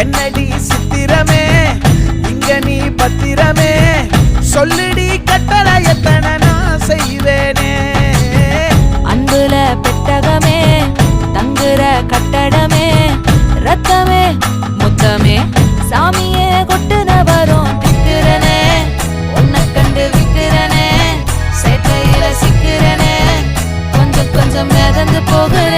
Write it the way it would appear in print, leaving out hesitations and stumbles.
என்னடி சித்திரமே இங்க நீ பத்திரமே சொல்லுடி கட்டளை எத்தனை நான் செய்வேனே அன்புல பெட்டகமே தங்குற கட்டடமே ரத்தமே முத்தமே சாமியே கொட்டுன வரும் திக்கிறனே உன்னை கண்டு விக்கிறனே சேட்டையில சிக்கிறனே கொஞ்சம் கொஞ்சம் மிதந்து போகுற